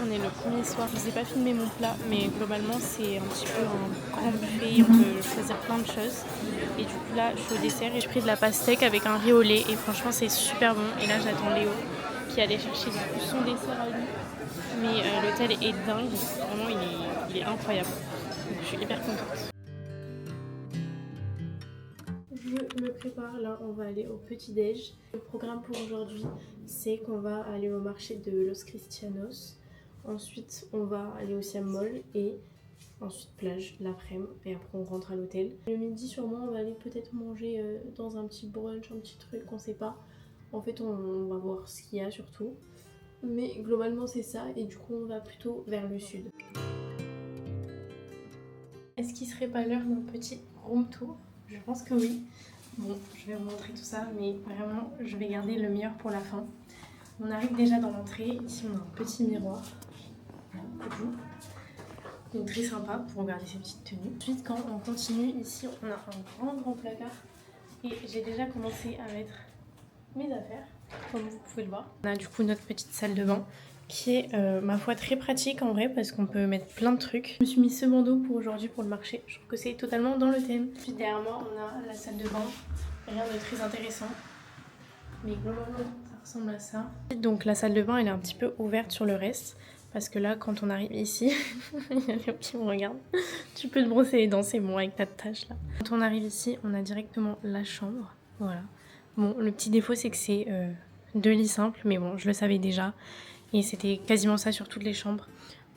on est le premier soir. Je ne vous ai pas filmé mon plat, mais globalement c'est un petit peu un grand buffet. On peut choisir plein de choses. Et du coup là, je suis au dessert et j'ai pris de la pastèque avec un riz au lait. Et franchement, c'est super bon. Et là, j'attends Léo qui allait chercher du coup son dessert à lui. Mais l'hôtel est dingue. Vraiment, il est incroyable. Donc, je suis hyper contente. Je me prépare, là on va aller au petit-déj. Le programme pour aujourd'hui, c'est qu'on va aller au marché de Los Cristianos. Ensuite, on va aller au Siam Mall et ensuite plage l'après-midi. Et après, on rentre à l'hôtel. Le midi, sûrement, on va aller peut-être manger dans un petit brunch, un petit truc qu'on sait pas. En fait, on va voir ce qu'il y a surtout. Mais globalement, c'est ça. Et du coup, on va plutôt vers le sud. Est-ce qu'il serait pas l'heure d'un petit room tour? Je pense que oui. Bon, je vais vous montrer tout ça, mais vraiment, je vais garder le meilleur pour la fin. On arrive déjà dans l'entrée. Ici, on a un petit miroir. Donc très sympa pour regarder ses petites tenues. Ensuite, quand on continue, ici, on a un grand placard. Et j'ai déjà commencé à mettre mes affaires, comme vous pouvez le voir. On a du coup notre petite salle de bain qui est, ma foi, très pratique en vrai parce qu'on peut mettre plein de trucs. Je me suis mis ce bandeau pour aujourd'hui pour le marché. Je trouve que c'est totalement dans le thème. Puis derrière moi, on a la salle de bain. Rien de très intéressant. Mais globalement, ça ressemble à ça. Donc la salle de bain, elle est un petit peu ouverte sur le reste. Parce que là, quand on arrive ici, il y a Léo qui me regarde. Tu peux te brosser les dents, c'est bon avec ta tâche là. Quand on arrive ici, on a directement la chambre. Voilà. Bon, le petit défaut, c'est que c'est 2 lits simples. Mais bon, je le savais déjà. Et c'était quasiment ça sur toutes les chambres.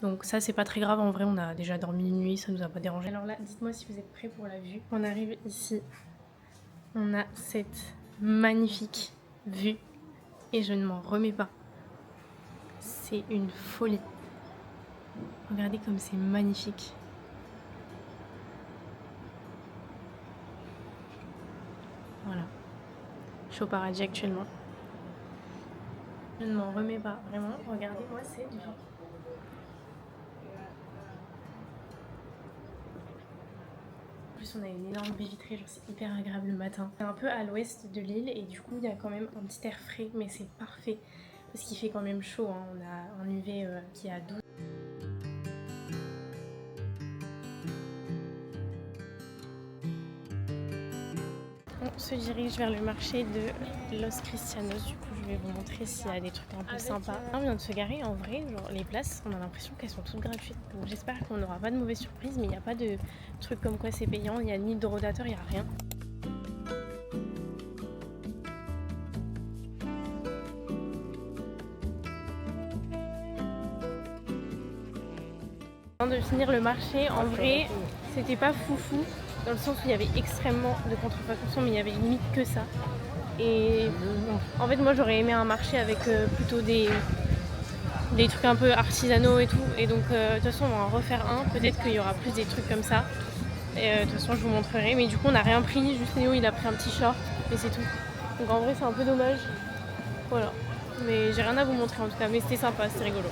Donc ça, c'est pas très grave. En vrai, on a déjà dormi une nuit, ça nous a pas dérangé. Alors là, dites-moi si vous êtes prêts pour la vue. On arrive ici. On a cette magnifique vue. Et je ne m'en remets pas. C'est une folie. Regardez comme c'est magnifique. Voilà. Je suis au paradis actuellement. Je ne m'en remets pas. Vraiment, regardez-moi cette vue. En plus, on a une énorme baie vitrée, genre c'est hyper agréable le matin. C'est un peu à l'ouest de l'île et du coup, il y a quand même un petit air frais, mais c'est parfait. Parce qu'il fait quand même chaud, hein. On a un UV qui est à 12. On se dirige vers le marché de Los Cristianos. Du coup, je vais vous montrer s'il y a des trucs un peu sympas. On vient de se garer. En vrai, genre, les places, on a l'impression qu'elles sont toutes gratuites. Donc j'espère qu'on n'aura pas de mauvaises surprises. Mais il n'y a pas de truc comme quoi c'est payant. Il n'y a ni de rodateur, il n'y a rien. Avant de finir le marché, en vrai, c'était pas foufou. Dans le sens où il y avait extrêmement de contrefaçons, mais il y avait limite que ça. Et en fait, moi j'aurais aimé un marché avec plutôt des trucs un peu artisanaux et tout. Et donc, de toute façon, on va en refaire un. Peut-être qu'il y aura plus des trucs comme ça. Et de toute façon, je vous montrerai. Mais du coup, on n'a rien pris. Juste Léo, il a pris un petit short. Et c'est tout. Donc, en vrai, c'est un peu dommage. Voilà. Mais j'ai rien à vous montrer en tout cas. Mais c'était sympa, c'était rigolo.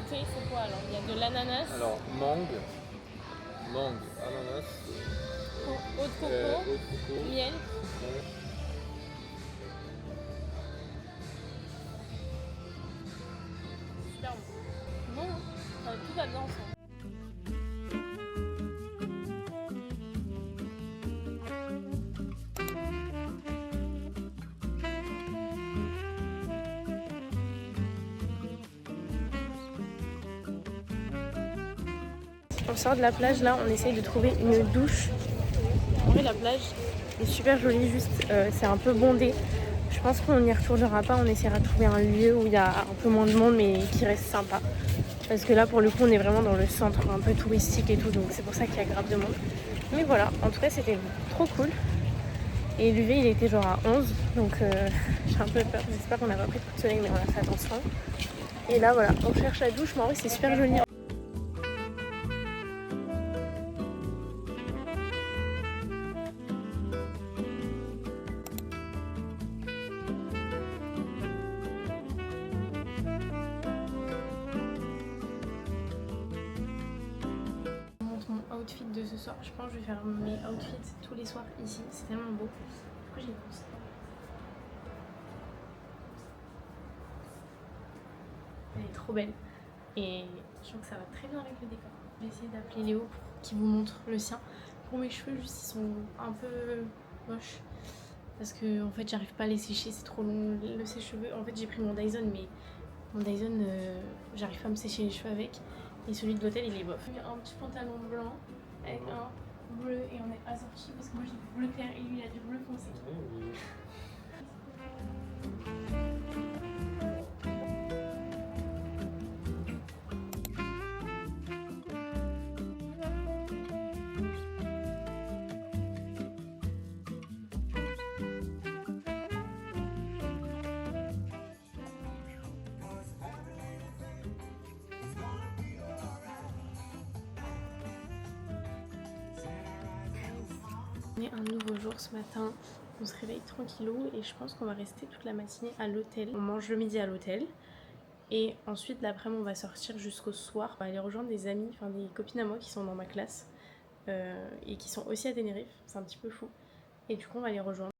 C'est quoi alors? Il y a de l'ananas. Alors, mangue, ananas, Eau de coco, miel. Super bon. Bon, tout va bien ensemble. On sort de la plage là, on essaye de trouver une douche. En vrai, la plage est super jolie, juste c'est un peu bondé. Je pense qu'on n'y retournera pas, on essaiera de trouver un lieu où il y a un peu moins de monde mais qui reste sympa. Parce que là pour le coup on est vraiment dans le centre un peu touristique et tout, donc c'est pour ça qu'il y a grave de monde. Mais voilà, en tout cas c'était trop cool. Et l'UV il était genre à 11, donc j'ai un peu peur, j'espère qu'on n'a pas pris de coup de soleil mais on a fait attention. Et là voilà, on cherche la douche, mais en vrai c'est super joli. ce soir, je pense que je vais faire mes outfits tous les soirs ici. C'est tellement beau. Du coup, j'ai pensé. Elle est trop belle. Et je trouve que ça va très bien avec le décor. Je vais essayer d'appeler Léo pour qu'il vous montre le sien. Pour mes cheveux, juste ils sont un peu moches. Parce que en fait, j'arrive pas à les sécher, c'est trop long le sèche-cheveux. En fait, j'ai pris mon Dyson, mais mon Dyson, j'arrive pas à me sécher les cheveux avec. Et celui de l'hôtel, il est bof. J'ai un petit pantalon blanc avec un bleu et on est assorti parce que moi j'ai du bleu clair et lui il a du bleu foncé. On est un nouveau jour ce matin, on se réveille tranquillou et je pense qu'on va rester toute la matinée à l'hôtel. On mange le midi à l'hôtel et ensuite l'après-midi on va sortir jusqu'au soir. On va aller rejoindre des amis, enfin des copines à moi qui sont dans ma classe et qui sont aussi à Tenerife, c'est un petit peu fou. Et du coup on va les rejoindre.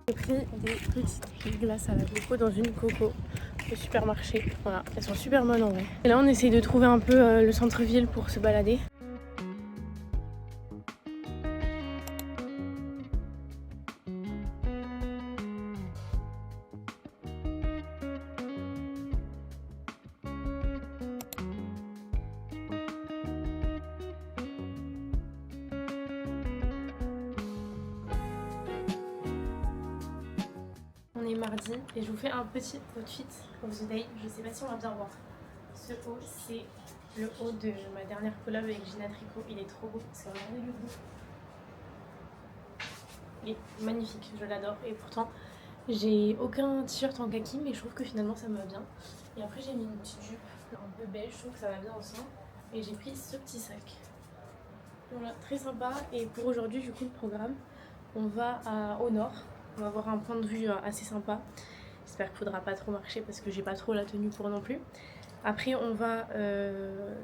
J'ai pris des petites glaces à la coco dans une coco au supermarché. Voilà, elles sont super bonnes en vrai. Et là on essaye de trouver un peu le centre-ville pour se balader. On est mardi et je vous fais un petit outfit of the day. Je sais pas si on va bien voir. Ce haut, c'est le haut de ma dernière collab avec Gina Tricot. Il est trop beau parce que regardez le bout. Il est magnifique, je l'adore. Et pourtant, j'ai aucun t-shirt en kaki, mais je trouve que finalement ça me va bien. Et après, j'ai mis une petite jupe un peu beige, je trouve que ça va bien ensemble. Et j'ai pris ce petit sac. Voilà, très sympa. Et pour aujourd'hui, du coup, le programme, on va au nord. On va avoir un point de vue assez sympa. J'espère qu'il faudra pas trop marcher parce que j'ai pas trop la tenue pour non plus. Après on va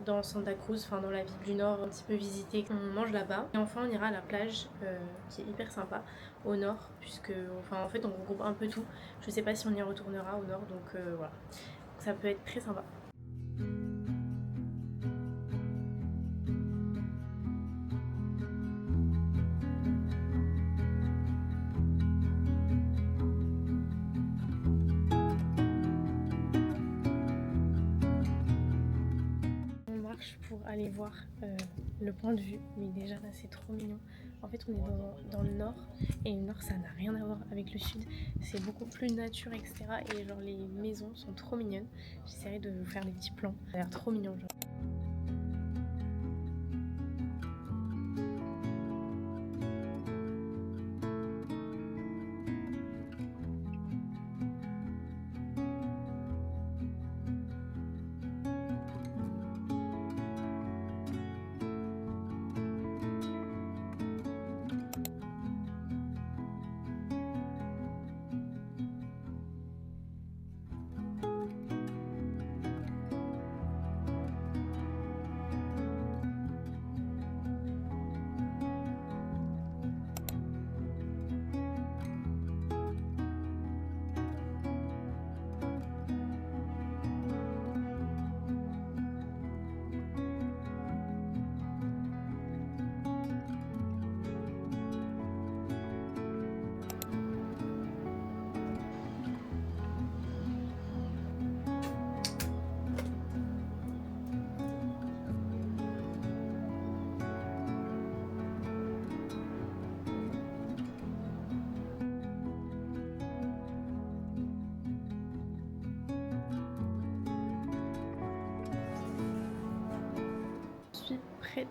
dans Santa Cruz, enfin dans la ville du nord, un petit peu visiter. On mange là-bas. Et enfin on ira à la plage qui est hyper sympa au nord. Puisque enfin en fait on regroupe un peu tout. Je sais pas si on y retournera au nord donc voilà. Ça peut être très sympa. Pour aller voir le point de vue, mais déjà là c'est trop mignon. En fait on est dans le nord et le nord ça n'a rien à voir avec le sud, c'est beaucoup plus nature etc. Et genre les maisons sont trop mignonnes. J'essaierai de vous faire des petits plans, ça a l'air trop mignon genre.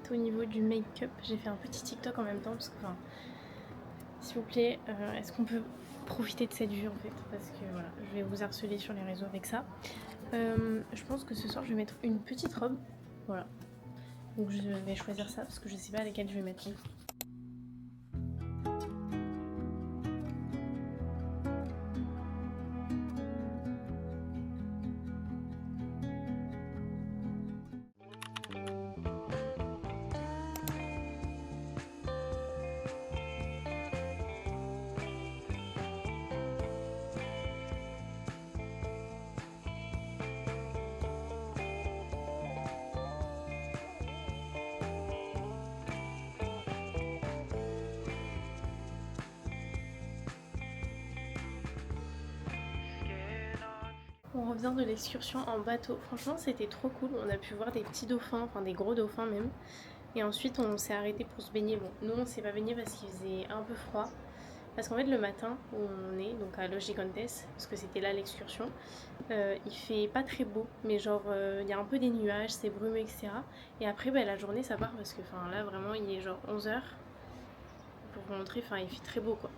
Au niveau du make-up, j'ai fait un petit TikTok en même temps parce que enfin, s'il vous plaît, est-ce qu'on peut profiter de cette vue en fait? Parce que voilà, je vais vous harceler sur les réseaux avec ça. Je pense que ce soir je vais mettre une petite robe. Voilà. Donc je vais choisir ça parce que je sais pas laquelle je vais mettre. On revient de l'excursion en bateau. Franchement, c'était trop cool. On a pu voir des petits dauphins, enfin des gros dauphins même. Et ensuite, on s'est arrêté pour se baigner. Bon, nous, on s'est pas baigné parce qu'il faisait un peu froid. Parce qu'en fait, le matin où on est, donc à Los Gigantes, parce que c'était là l'excursion, il fait pas très beau. Mais genre, il y a un peu des nuages, c'est brumeux, etc. Et après, bah, la journée, ça part parce que là, vraiment, il est genre 11h. Pour vous montrer, il fait très beau quoi.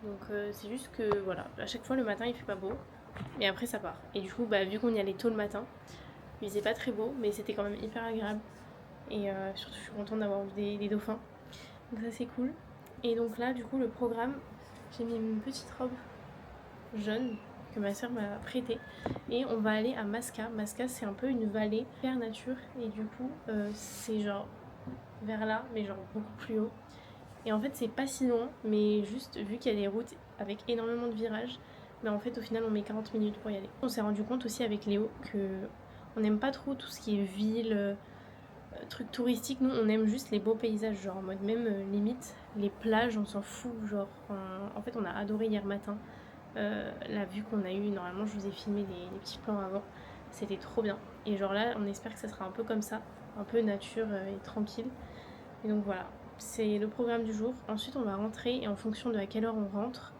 Donc, c'est juste que voilà, à chaque fois, le matin, il fait pas beau. Et après ça part. Et du coup, vu qu'on y allait tôt le matin, il faisait pas très beau, mais c'était quand même hyper agréable. Et surtout, je suis contente d'avoir vu des dauphins. Donc ça, c'est cool. Et donc là, du coup, le programme, j'ai mis une petite robe jaune que ma soeur m'a prêtée. Et on va aller à Masca. Masca, c'est un peu une vallée hyper nature. Et du coup, c'est genre vers là, mais genre beaucoup plus haut. Et en fait, c'est pas si loin, mais juste vu qu'il y a des routes avec énormément de virages, mais en fait au final on met 40 minutes pour y aller. On s'est rendu compte aussi avec Léo que on n'aime pas trop tout ce qui est ville, trucs touristiques. Nous on aime juste les beaux paysages, genre en mode même limite les plages on s'en fout, genre en fait on a adoré hier matin la vue qu'on a eue. Normalement je vous ai filmé les petits plans avant, c'était trop bien. Et genre là on espère que ça sera un peu comme ça, un peu nature et tranquille. Et donc voilà, c'est le programme du jour. Ensuite on va rentrer et en fonction de à quelle heure on rentre,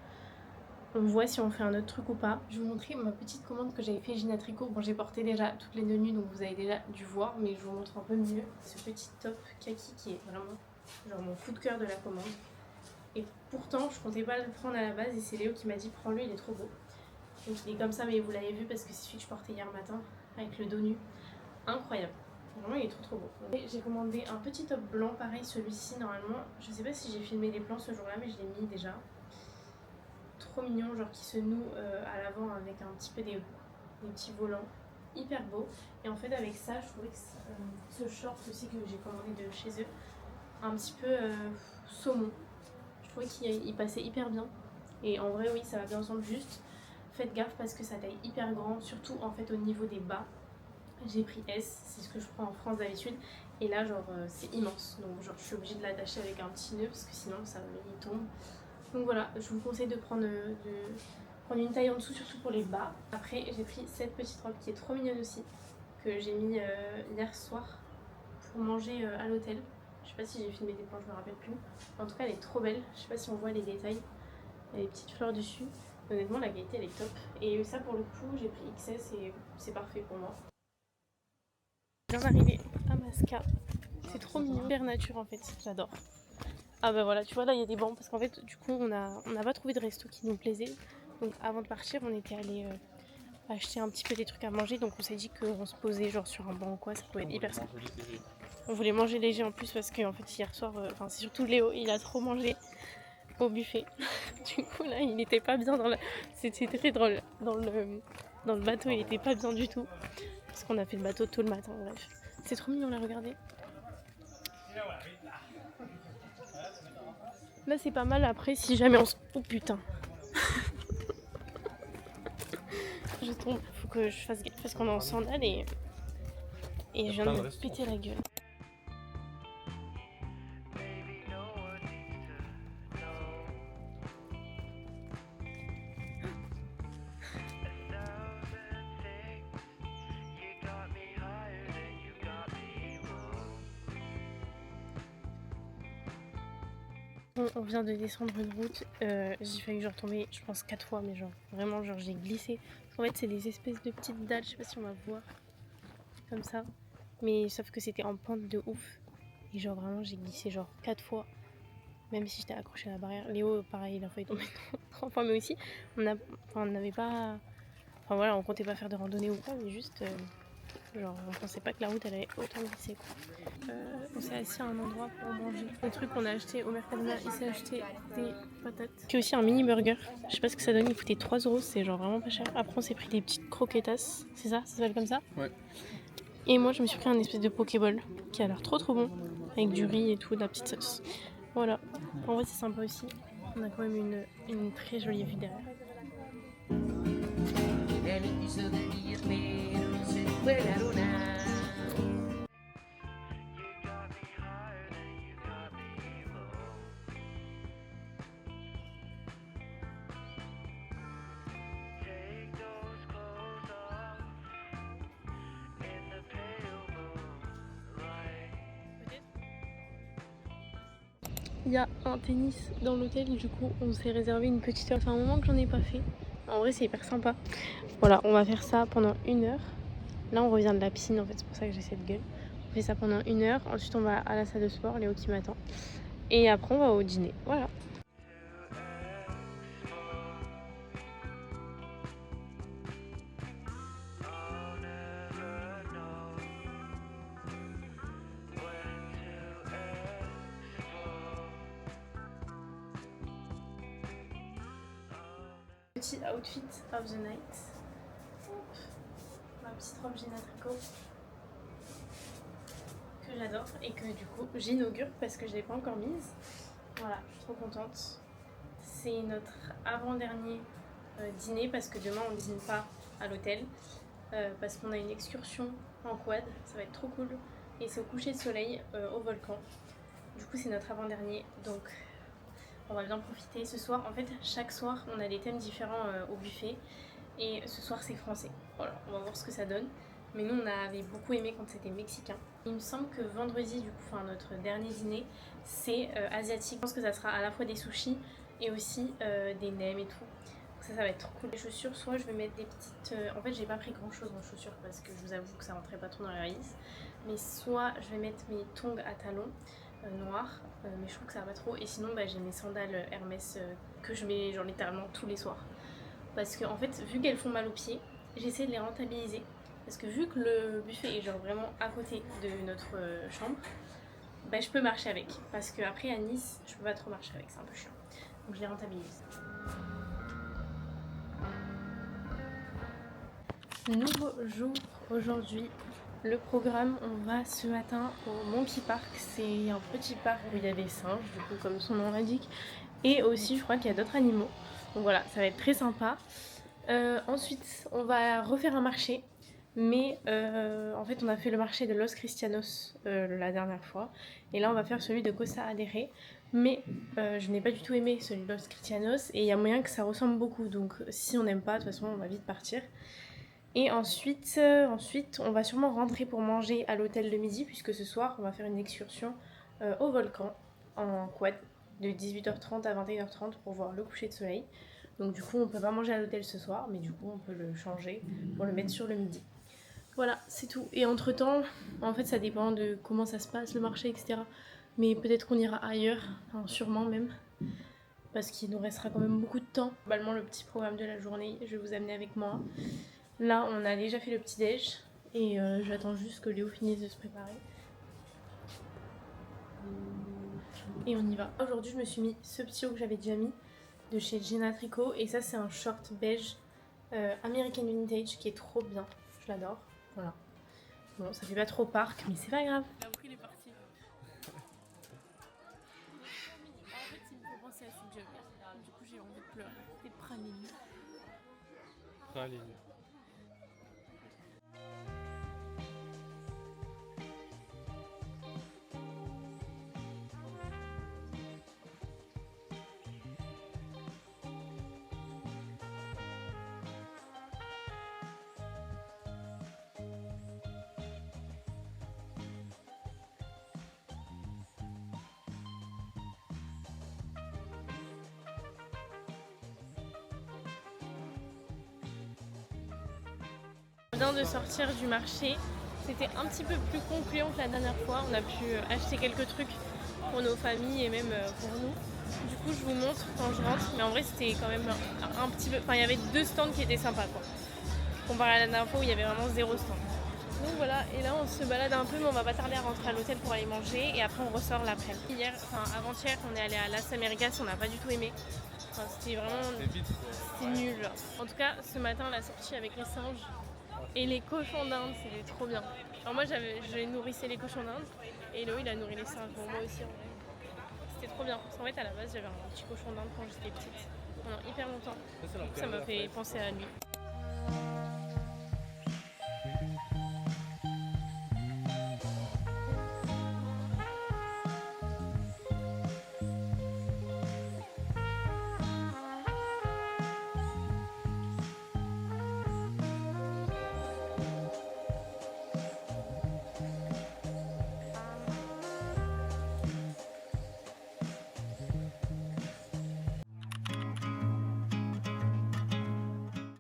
on voit si on fait un autre truc ou pas. Je vais vous montrer ma petite commande que j'avais fait Gina Tricot. Bon, j'ai porté déjà toutes les tenues, donc vous avez déjà dû voir, mais je vous montre un peu mieux ce petit top kaki qui est vraiment genre mon coup de cœur de la commande. Et pourtant, je comptais pas le prendre à la base et c'est Léo qui m'a dit prends-le, il est trop beau. Donc il est comme ça, mais vous l'avez vu parce que c'est celui que je portais hier matin avec le dos nu. Incroyable. Vraiment, il est trop beau. J'ai commandé un petit top blanc, pareil, celui-ci normalement. Je sais pas si j'ai filmé les plans ce jour-là, mais je l'ai mis déjà. Trop mignon, genre qui se noue à l'avant avec un petit peu des petits volants, hyper beau. Et en fait avec ça je trouvais que ce short aussi que j'ai commandé de chez eux, un petit peu saumon, je trouvais qu'il passait hyper bien. Et en vrai oui ça va bien ensemble, juste faites gaffe parce que ça taille hyper grand, surtout en fait au niveau des bas. J'ai pris S, c'est ce que je prends en France d'habitude, et là genre c'est immense, donc genre je suis obligée de l'attacher avec un petit nœud parce que sinon ça me tombe. Donc voilà, je vous conseille de prendre une taille en dessous, surtout pour les bas. Après, j'ai pris cette petite robe qui est trop mignonne aussi, que j'ai mis hier soir pour manger à l'hôtel. Je sais pas si j'ai filmé des plans, je me rappelle plus. En tout cas, elle est trop belle. Je sais pas si on voit les détails. Il y a des petites fleurs dessus. Honnêtement, la qualité, elle est top. Et ça, pour le coup, j'ai pris XS et c'est parfait pour moi. Je viens d'arriver à Masca. C'est trop mignon. Super nature en fait, j'adore. Ah bah voilà, tu vois là il y a des bancs parce qu'en fait du coup on n'a pas trouvé de resto qui nous plaisait. Donc avant de partir on était allé acheter un petit peu des trucs à manger, donc on s'est dit qu'on se posait genre sur un banc ou quoi, ça pouvait être hyper simple. On voulait manger léger en plus parce qu'en fait hier soir, c'est surtout Léo, il a trop mangé au buffet. Du coup là il n'était pas bien c'était très drôle. Dans le bateau il était pas bien du tout. Parce qu'on a fait le bateau tôt le matin, bref. C'est trop mignon là, regardez. Là c'est pas mal, après si jamais on se... Oh putain. Je tombe, faut que je fasse gaffe parce qu'on est en sandales et je viens de me péter la gueule. Bon, on vient de descendre une route, j'ai failli genre tomber je pense 4 fois, mais genre vraiment genre j'ai glissé. En fait c'est des espèces de petites dalles, je sais pas si on va voir, comme ça. Mais sauf que c'était en pente de ouf. Et genre vraiment j'ai glissé genre 4 fois. même si j'étais accrochée à la barrière. Léo, pareil, il a failli tomber 3 fois, mais aussi, on n'avait pas... Enfin voilà, on comptait pas faire de randonnée ou quoi, mais juste... genre, on pensait pas que la route elle allait autant glisser quoi. On s'est assis à un endroit pour manger. Le truc qu'on a acheté au Mercadona, il s'est acheté des patates. Puis aussi un mini burger. Je sais pas ce que ça donne, il coûtait 3 €, c'est genre vraiment pas cher. Après, on s'est pris des petites croquetas, c'est ça? Ça s'appelle comme ça? Ouais. Et moi, je me suis pris un espèce de Pokéball qui a l'air trop bon, avec du riz et tout, de la petite sauce. Voilà. En vrai, c'est sympa aussi. On a quand même une très jolie vue derrière. Il y a un tennis dans l'hôtel, du coup on s'est réservé une petite heure. C'est un moment que j'en ai pas fait. En vrai c'est hyper sympa. Voilà, on va faire ça pendant 1 heure. Là on revient de la piscine en fait, c'est pour ça que j'ai cette gueule. On fait ça pendant 1 heure, ensuite on va à la salle de sport, Léo qui m'attend. Et après on va au dîner, voilà. Petit outfit of the night. Hop. Ma petite robe jean à tricot que j'adore et que du coup j'inaugure parce que je l'ai pas encore mise. Voilà, je suis trop contente. C'est notre avant-dernier dîner parce que demain on ne dîne pas à l'hôtel parce qu'on a une excursion en quad, ça va être trop cool et c'est au coucher de soleil au volcan. Du coup c'est notre avant-dernier, donc on va bien profiter. Ce soir, en fait chaque soir on a des thèmes différents au buffet et ce soir c'est français. Voilà, on va voir ce que ça donne. Mais nous on avait beaucoup aimé quand c'était mexicain. Il me semble que vendredi, du coup, enfin notre dernier dîner, c'est asiatique. Je pense que ça sera à la fois des sushis et aussi des nems et tout. Donc ça va être trop cool. Les chaussures, soit je vais mettre des petites... En fait j'ai pas pris grand chose en chaussures parce que je vous avoue que ça rentrait pas trop dans la valise. Mais soit je vais mettre mes tongs à talons noirs, mais je trouve que ça va pas trop. Et sinon bah, j'ai mes sandales Hermès que je mets genre littéralement tous les soirs. Parce que en fait, vu qu'elles font mal aux pieds, j'essaie de les rentabiliser. Parce que vu que le buffet est genre vraiment à côté de notre chambre, bah, je peux marcher avec. Parce qu'après à Nice, je peux pas trop marcher avec, c'est un peu chiant. Donc je les rentabilise. Nouveau jour aujourd'hui. Le programme, on va ce matin au Monkey Park. C'est un petit parc où il y a des singes, du coup comme son nom l'indique. Et aussi je crois qu'il y a d'autres animaux. Donc voilà, ça va être très sympa. Ensuite, on va refaire un marché. Mais en fait on a fait le marché de Los Cristianos la dernière fois. Et là on va faire celui de Costa Adere. Mais je n'ai pas du tout aimé celui de Los Cristianos. Et il y a moyen que ça ressemble beaucoup. Donc si on n'aime pas, de toute façon on va vite partir. Et ensuite, on va sûrement rentrer pour manger à l'hôtel de midi. Puisque ce soir on va faire une excursion au volcan en quad. De 18h30 à 21h30 pour voir le coucher de soleil. Donc du coup on peut pas manger à l'hôtel ce soir. Mais du coup on peut le changer pour le mettre sur le midi. Voilà, c'est tout. Et entre temps, en fait ça dépend de comment ça se passe, le marché, etc. Mais peut-être qu'on ira ailleurs, enfin, sûrement même. Parce qu'il nous restera quand même beaucoup de temps. Globalement, le petit programme de la journée, je vais vous amener avec moi. Là, on a déjà fait le petit-déj. Et j'attends juste que Léo finisse de se préparer. Et on y va. Aujourd'hui, je me suis mis ce petit haut que j'avais déjà mis de chez Gina Tricot. Et ça, c'est un short beige American Vintage qui est trop bien. Je l'adore. Voilà. Bon, ça fait pas trop parc, mais c'est pas grave. Après, il est parti. En fait, il me fait penser à ce job. Du coup, j'ai envie de pleurer. Des pralines. Praline. On vient de sortir du marché. C'était un petit peu plus concluant que la dernière fois. On a pu acheter quelques trucs pour nos familles et même pour nous. Du coup, je vous montre quand je rentre, mais en vrai, c'était quand même un petit peu. Enfin, il y avait 2 stands qui étaient sympas, quoi. Comparé à la dernière fois où il y avait vraiment 0 stand. Donc voilà, et là on se balade un peu, mais on va pas tarder à rentrer à l'hôtel pour aller manger, et après on ressort l'après-midi. Avant-hier, on est allé à Las Americas, on n'a pas du tout aimé. Enfin, c'était vraiment. C'était nul. En tout cas, ce matin, la sortie avec les singes et les cochons d'Inde, c'était trop bien. Alors moi, je nourrissais les cochons d'Inde, et Eloï, il a nourri les singes. Bon, moi aussi, en vrai. C'était trop bien. Parce qu'en fait, à la base, j'avais un petit cochon d'Inde quand j'étais petite, pendant hyper longtemps. Ça m'a fait penser à lui.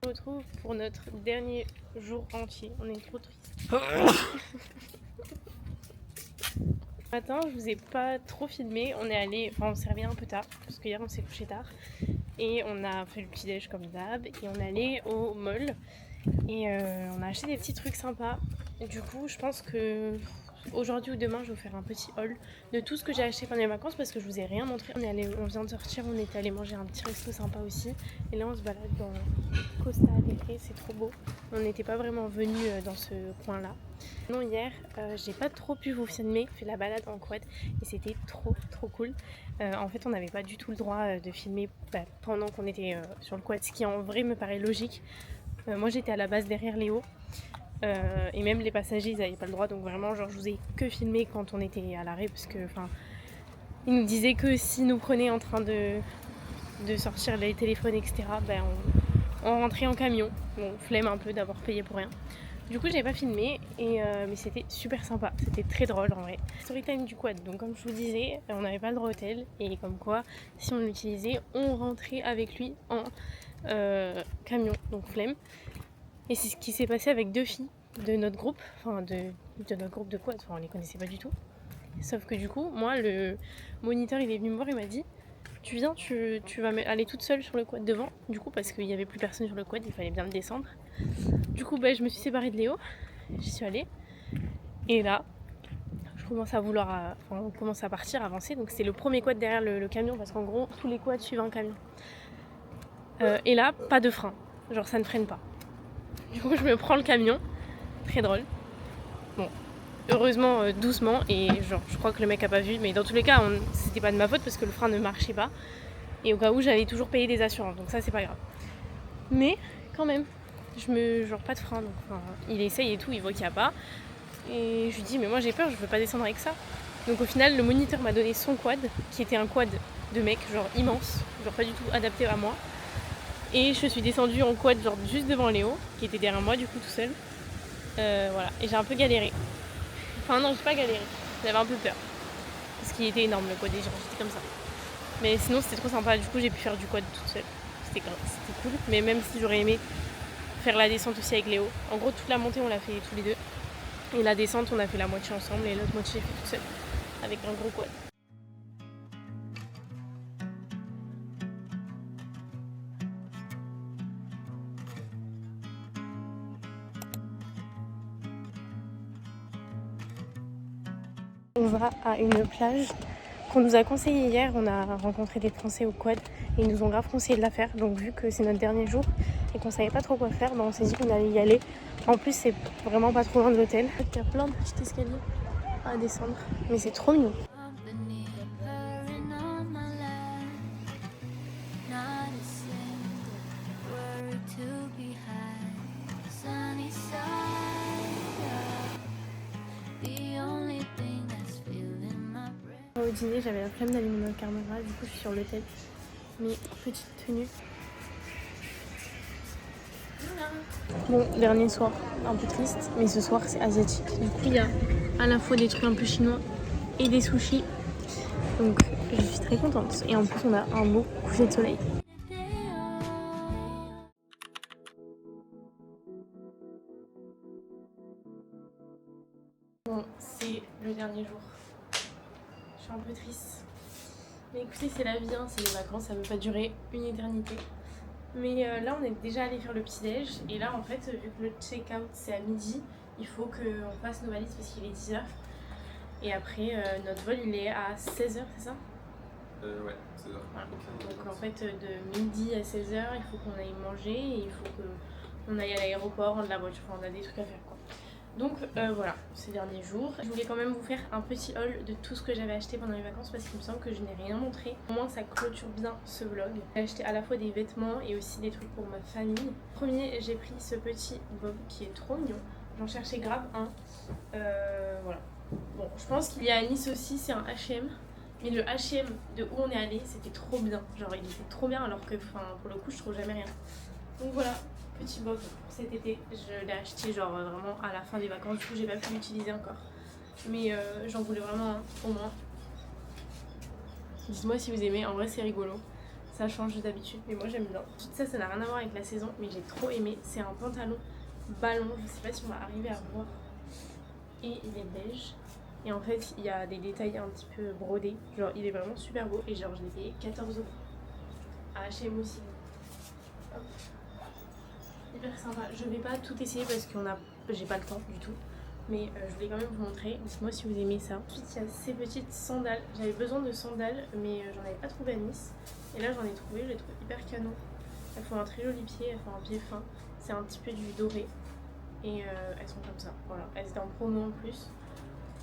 On se retrouve pour notre dernier jour entier. On est trop tristes. Ce matin, je vous ai pas trop filmé. On est allé, enfin on s'est réveillé un peu tard parce qu'hier on s'est couché tard et on a fait le petit déj comme d'hab et on est allé au mall et on a acheté des petits trucs sympas. Et du coup, je pense que aujourd'hui ou demain, je vais vous faire un petit haul de tout ce que j'ai acheté pendant les vacances parce que je vous ai rien montré. On vient de sortir, on est allé manger un petit resto sympa aussi. Et là, on se balade dans Costa Alegre, c'est trop beau. On n'était pas vraiment venu dans ce coin-là. Non, hier, j'ai pas trop pu vous filmer, j'ai fait la balade en quad et c'était trop cool. En fait, on n'avait pas du tout le droit de filmer pendant qu'on était sur le quad, ce qui en vrai me paraît logique. Moi, j'étais à la base derrière Léo. Et même les passagers ils n'avaient pas le droit, donc vraiment genre je vous ai que filmé quand on était à l'arrêt parce que enfin ils nous disaient que s'ils nous prenaient en train de sortir les téléphones etc on rentrait en camion. Bon, flemme un peu d'avoir payé pour rien. Du coup j'ai pas filmé mais c'était super sympa, c'était très drôle en vrai. Storytime du quad, donc comme je vous disais on n'avait pas le droit au hôtel et comme quoi si on l'utilisait on rentrait avec lui en camion, donc flemme. Et c'est ce qui s'est passé avec 2 filles de notre groupe, enfin de notre groupe de quad, enfin on les connaissait pas du tout. Sauf que du coup, moi le moniteur il est venu me voir et m'a dit tu viens, tu vas aller toute seule sur le quad devant, du coup parce qu'il y avait plus personne sur le quad, il fallait bien le descendre. Du coup je me suis séparée de Léo, j'y suis allée, et là je commence à vouloir, on commence à partir, avancer, donc c'est le premier quad derrière le camion parce qu'en gros tous les quads suivent un camion. Et là, pas de frein, genre ça ne freine pas. Du coup, je me prends le camion. Très drôle. Bon, heureusement, doucement. Et genre, je crois que le mec a pas vu. Mais dans tous les cas, c'était pas de ma faute parce que le frein ne marchait pas. Et au cas où, j'avais toujours payé des assurances. Donc ça, c'est pas grave. Mais quand même, genre pas de frein. Donc, enfin, il essaye et tout, il voit qu'il n'y a pas. Et je lui dis, mais moi j'ai peur, je veux pas descendre avec ça. Donc au final, le moniteur m'a donné son quad, qui était un quad de mec, genre immense. Genre pas du tout adapté à moi. Et je suis descendue en quad genre juste devant Léo, qui était derrière moi du coup tout seul. Voilà, et j'ai un peu galéré. Enfin non, j'ai pas galéré, j'avais un peu peur. Parce qu'il était énorme le quad et j'étais comme ça. Mais sinon c'était trop sympa, du coup j'ai pu faire du quad toute seule. C'était cool, mais même si j'aurais aimé faire la descente aussi avec Léo. En gros toute la montée on l'a fait tous les deux. Et la descente on a fait la moitié ensemble et l'autre moitié j'ai fait toute seule. Avec un gros quad. On va à une plage qu'on nous a conseillé hier. On a rencontré des Français au quad et ils nous ont grave conseillé de la faire. Donc vu que c'est notre dernier jour et qu'on savait pas trop quoi faire, on s'est dit qu'on allait y aller. En plus c'est vraiment pas trop loin de l'hôtel. Il y a plein de petits escaliers à descendre, mais c'est trop mignon. Au dîner, j'avais la flemme d'allumer ma caméra, du coup je suis sur l'hôtel. Mes petites tenues. Bon, dernier soir, un peu triste, mais ce soir c'est asiatique. Du coup, il y a à la fois des trucs un peu chinois et des sushis. Donc, je suis très contente. Et en plus, on a un beau coucher de soleil. Bon, c'est le dernier jour. suis un peu triste. Mais écoutez, c'est la vie, hein, c'est les vacances, ça ne peut pas durer une éternité. Mais là, on est déjà allé faire le petit-déj. Et là, en fait, vu que le check-out c'est à midi, il faut qu'on fasse nos valises parce qu'il est 10h. Et après, notre vol il est à 16h, c'est ça? Ouais, 16h. Voilà. Donc en fait, de midi à 16h, il faut qu'on aille manger et il faut qu'on aille à l'aéroport, rendre la voiture, enfin, on a des trucs à faire quoi. Donc voilà, ces derniers jours. Je voulais quand même vous faire un petit haul de tout ce que j'avais acheté pendant les vacances parce qu'il me semble que je n'ai rien montré. Au moins ça clôture bien ce vlog. J'ai acheté à la fois des vêtements et aussi des trucs pour ma famille. Premier, j'ai pris ce petit bob qui est trop mignon. J'en cherchais grave un. Voilà. Bon, je pense qu'il y a à Nice aussi, c'est un H&M. Mais le H&M de où on est allé, c'était trop bien. Genre il était trop bien alors que pour le coup je trouve jamais rien. Donc voilà. Petit bob pour cet été, je l'ai acheté genre vraiment à la fin des vacances, du coup j'ai pas pu l'utiliser encore. Mais j'en voulais vraiment un, au moins. Dites-moi si vous aimez, en vrai c'est rigolo. Ça change d'habitude, mais moi j'aime bien. Tout ça, ça n'a rien à voir avec la saison, mais j'ai trop aimé. C'est un pantalon ballon, je sais pas si on va arriver à voir. Et il est beige. Et en fait il y a des détails un petit peu brodés. Genre il est vraiment super beau et genre je l'ai payé 14 € à H&M aussi. Hop. Hyper sympa. Je vais pas tout essayer parce que j'ai pas le temps du tout. Mais je voulais quand même vous montrer. Dites-moi si vous aimez ça. Ensuite il y a ces petites sandales. J'avais besoin de sandales mais j'en avais pas trouvé à Nice. Et là j'en ai trouvé, je les trouve hyper canon. Elles font un très joli pied, elles font un pied fin. C'est un petit peu du doré. Et elles sont comme ça. Voilà. Elles étaient en promo en plus.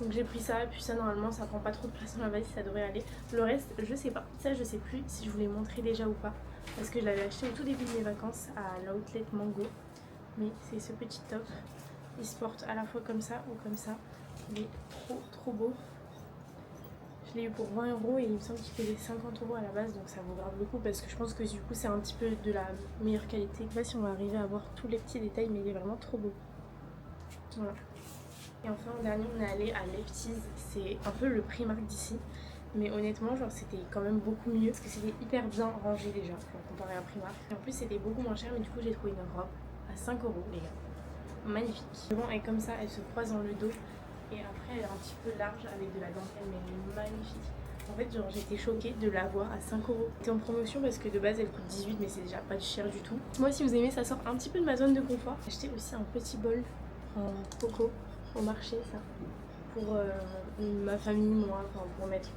Donc j'ai pris ça, et puis ça normalement ça prend pas trop de place dans la valise, ça devrait aller. Le reste je sais pas, ça je sais plus si je vous l'ai montré déjà ou pas. Parce que je l'avais acheté au tout début de mes vacances à l'outlet Mango. Mais c'est ce petit top, il se porte à la fois comme ça ou comme ça. Il est trop beau. Je l'ai eu pour 20 € et il me semble qu'il faisait 50 € à la base, donc ça vaut grave le coup parce que je pense que du coup c'est un petit peu de la meilleure qualité. Je sais pas si on va arriver à voir tous les petits détails mais il est vraiment trop beau. Voilà. Et enfin en dernier on est allé à Lefties, c'est un peu le Primark d'ici. Mais honnêtement genre c'était quand même beaucoup mieux parce que c'était hyper bien rangé déjà genre, comparé à Primark. Et en plus c'était beaucoup moins cher mais du coup j'ai trouvé une robe à 5 € les gars. Magnifique. Devant elle est comme ça, elle se croise dans le dos et après elle est un petit peu large avec de la dentelle mais elle est magnifique. En fait genre j'étais choquée de la voir à 5 €. C'était en promotion parce que de base elle coûte 18 mais c'est déjà pas cher du tout. Moi si vous aimez ça sort un petit peu de ma zone de confort. J'ai acheté aussi un petit bol en coco au marché ça. Pour ma famille, moi, enfin, pour mettre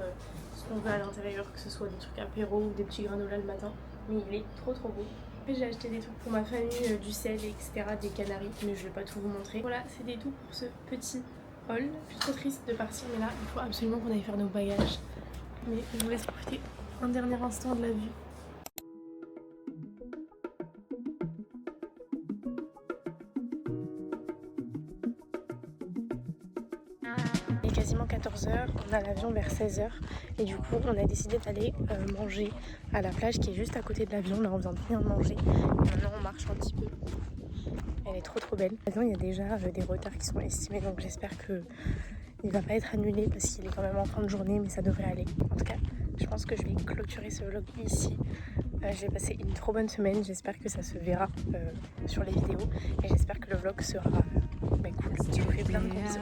ce qu'on veut à l'intérieur, que ce soit des trucs apéro ou des petits granolas le matin. Mais il est trop beau. Après j'ai acheté des trucs pour ma famille, du sel, etc., des canaris, mais je vais pas tout vous montrer. Voilà, c'était tout pour ce petit haul. Je suis trop triste de partir, mais là, il faut absolument qu'on aille faire nos bagages. Mais je vous laisse profiter un dernier instant de la vue. Il est quasiment 14h, on a l'avion vers 16h et du coup on a décidé d'aller manger à la plage qui est juste à côté de l'avion. Là on vient de finir de manger et maintenant on marche un petit peu. Elle est trop belle. Maintenant il y a déjà des retards qui sont estimés donc j'espère que il va pas être annulé parce qu'il est quand même en fin de journée mais ça devrait aller. En tout cas je pense que je vais clôturer ce vlog ici. J'ai passé une trop bonne semaine, j'espère que ça se verra sur les vidéos et j'espère que le vlog sera cool. Je vous fais plein de gros bisous.